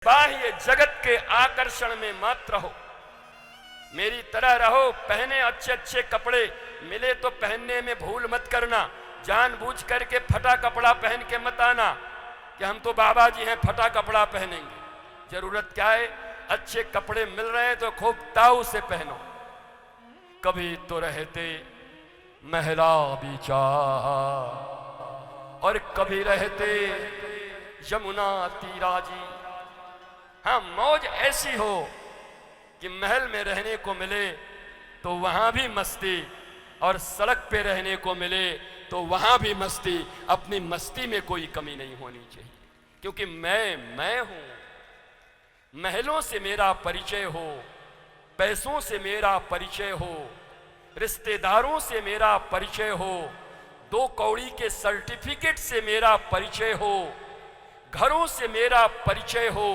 बाह्य जगत के आकर्षण में मत रहो, मेरी तरह रहो। पहने अच्छे अच्छे कपड़े, मिले तो पहनने में भूल मत करना। जानबूझ करके फटा कपड़ा पहन के मत आना कि हम तो बाबा जी हैं, फटा कपड़ा पहनेंगे। जरूरत क्या है? अच्छे कपड़े मिल रहे हैं तो खूब ताऊ से पहनो। कभी तो रहते महला बिचार और कभी रहते यमुना तीराजी। हाँ, मौज ऐसी हो कि महल में रहने को मिले तो वहां भी मस्ती, और सड़क पे रहने को मिले तो वहां भी मस्ती। अपनी मस्ती में कोई कमी नहीं होनी चाहिए, क्योंकि मैं हूं। महलों से मेरा परिचय हो, पैसों से मेरा परिचय हो, रिश्तेदारों से मेरा परिचय हो, 2 कौड़ी के सर्टिफिकेट से मेरा परिचय हो, घरों से मेरा परिचय हो,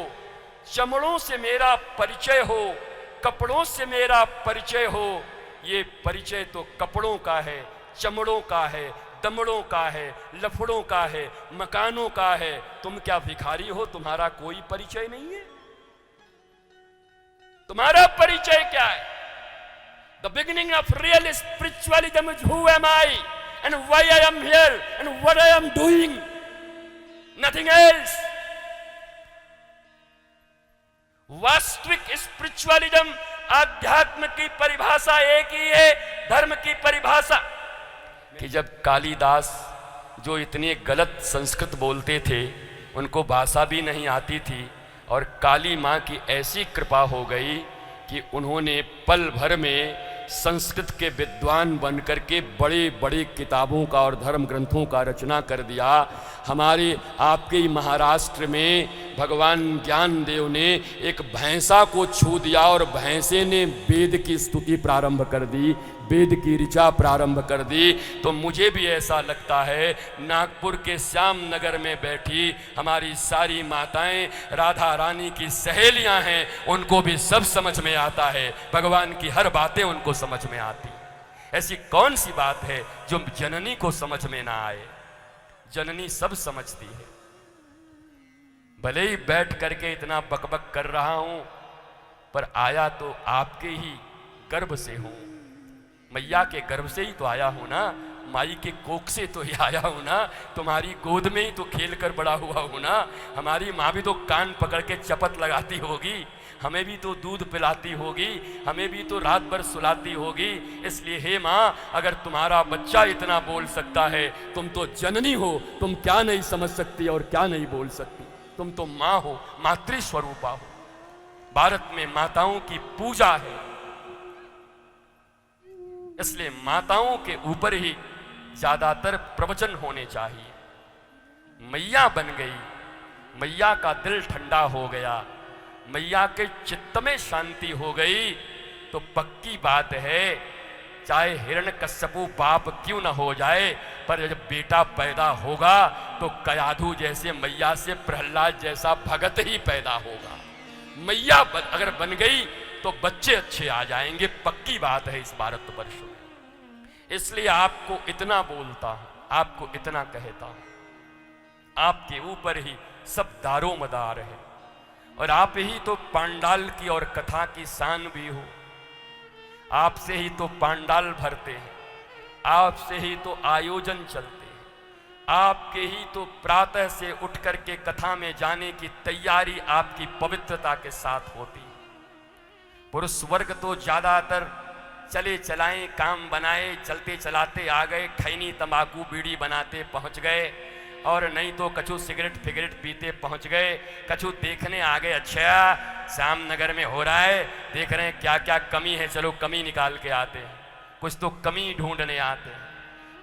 चमड़ों से मेरा परिचय हो, कपड़ों से मेरा परिचय हो। ये परिचय तो कपड़ों का है, चमड़ों का है, दमड़ों का है, लफड़ों का है, मकानों का है। तुम क्या भिखारी हो? तुम्हारा कोई परिचय नहीं है। तुम्हारा परिचय क्या है? The beginning of real spiritualism is who am I and why I am here and what I am doing. Nothing else. वास्तविक स्पिरिचुअलिज्म, आध्यात्म की परिभाषा एक ही है, धर्म की परिभाषा। कि जब कालिदास, जो इतने गलत संस्कृत बोलते थे, उनको भाषा भी नहीं आती थी, और काली माँ की ऐसी कृपा हो गई कि उन्होंने पल भर में संस्कृत के विद्वान बनकर के बड़े बड़े किताबों का और धर्म ग्रंथों का रचना कर दिया। हमारे आपके ही महाराष्ट्र में भगवान ज्ञानदेव ने एक भैंसा को छू दिया और भैंसे ने वेद की स्तुति प्रारंभ कर दी, वेद की ऋचा प्रारंभ कर दी। तो मुझे भी ऐसा लगता है, नागपुर के श्याम नगर में बैठी हमारी सारी माताएं राधा रानी की सहेलियां हैं, उनको भी सब समझ में आता है, भगवान की हर बातें उनको समझ में आती। ऐसी कौन सी बात है जो जननी को समझ में ना आए? जननी सब समझती है। भले ही बैठ करके इतना बकबक कर रहा हूं, पर आया तो आपके ही गर्भ से हूं, मैया के गर्भ से ही तो आया हूं ना, माई के कोख से तो ही आया हूं ना, तुम्हारी गोद में ही तो खेल कर बड़ा हुआ हूं ना। हमारी माँ भी तो कान पकड़ के चपत लगाती होगी, हमें भी तो दूध पिलाती होगी, हमें भी तो रात भर सुलाती होगी। इसलिए हे माँ, अगर तुम्हारा बच्चा इतना बोल सकता है, तुम तो जननी हो, तुम क्या नहीं समझ सकती और क्या नहीं बोल सकती? तुम तो माँ हो, मातृ स्वरूपा हो। भारत में माताओं की पूजा है, इसलिए माताओं के ऊपर ही ज्यादातर प्रवचन होने चाहिए। मैया बन गई, मैया का दिल ठंडा हो गया, मैया के चित्त में शांति हो गई, तो पक्की बात है, चाहे हिरण्यकश्यपु बाप क्यों न हो जाए, पर जब बेटा पैदा होगा तो कयाधु जैसे मैया से, प्रहलाद जैसा भगत ही पैदा होगा। मैया अगर बन गई तो बच्चे अच्छे आ जाएंगे, पक्की बात है इस भारतवर्ष में। इसलिए आपको इतना बोलता हूं, आपको इतना कहता हूं, आपके ऊपर ही सब दारोमदार है, और आप ही तो पांडाल की और कथा की शान भी हो। आपसे ही तो पांडाल भरते हैं, आपसे ही तो आयोजन चलते हैं, आपके ही तो प्रातः से उठ करके कथा में जाने की तैयारी आपकी पवित्रता के साथ होती है। पुरुष वर्ग तो ज्यादातर चले चलाएं, काम बनाए, चलते चलाते आ गए, खैनी तंबाकू बीड़ी बनाते पहुंच गए, और नहीं तो कछु सिगरेट फिगरेट पीते पहुंच गए, कछु देखने आ गए, अच्छा श्याम नगर में हो रहा है, देख रहे हैं क्या क्या कमी है, चलो कमी निकाल के आते हैं। कुछ तो कमी ढूंढने आते हैं,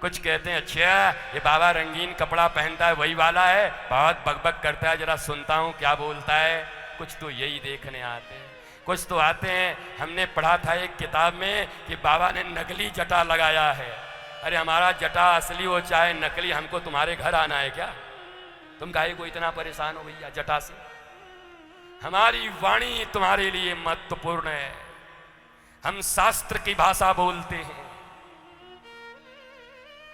कुछ कहते हैं अच्छा ये बाबा रंगीन कपड़ा पहनता है वही वाला है, बहुत बकबक करता है, जरा सुनता हूँ क्या बोलता है। कुछ तो यही देखने आते हैं। कुछ तो आते हैं, हमने पढ़ा था एक किताब में कि बाबा ने नकली जटा लगाया है। अरे हमारा जटा असली हो चाहे नकली, हमको तुम्हारे घर आना है क्या? तुम काहे को इतना परेशान हो भैया जटा से? हमारी वाणी तुम्हारे लिए महत्वपूर्ण है, हम शास्त्र की भाषा बोलते हैं,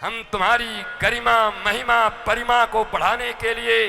हम तुम्हारी गरिमा महिमा परिमा को बढ़ाने के लिए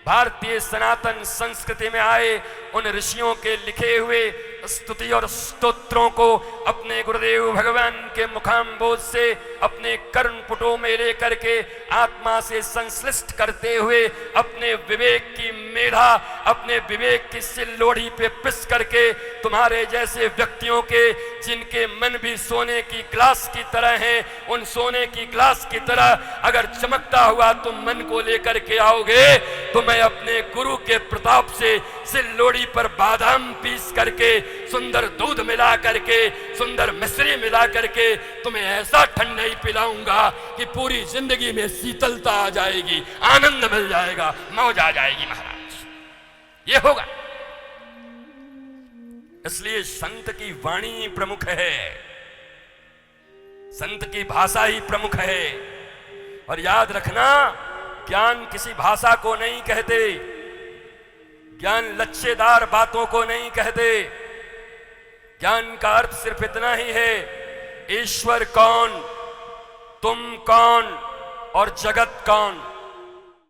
भारतीय सनातन संस्कृति में आए उन ऋषियों के लिखे हुए स्तुति और स्तोत्रों को अपने गुरुदेव भगवान के मुखाम्बोध से अपने कर्णपुटों में लेकर के आत्मा से संश्लिष्ट करते हुए अपने विवेक की मेधा, अपने विवेक की सिल्लोड़ी पे पिस करके तुम्हारे जैसे व्यक्तियों के, जिनके मन भी सोने की ग्लास की तरह हैं, उन सोने की ग्लास की तरह अगर चमकता हुआ तुम मन को लेकर के आओगे तो मैं अपने गुरु के प्रताप से सिल्लोड़ी पर बादाम पीस करके, सुंदर दूध मिला करके, सुंदर मिश्री मिला करके तुम्हें ऐसा ठंडाई पिलाऊंगा कि पूरी जिंदगी में शीतलता आ जाएगी, आनंद मिल जाएगा, मौज आ जाएगी महाराज। ये होगा। इसलिए संत की वाणी प्रमुख है, संत की भाषा ही प्रमुख है। और याद रखना, ज्ञान किसी भाषा को नहीं कहते, ज्ञान लच्छेदार बातों को नहीं कहते। ज्ञान का अर्थ सिर्फ इतना ही है, ईश्वर कौन, तुम कौन और जगत कौन।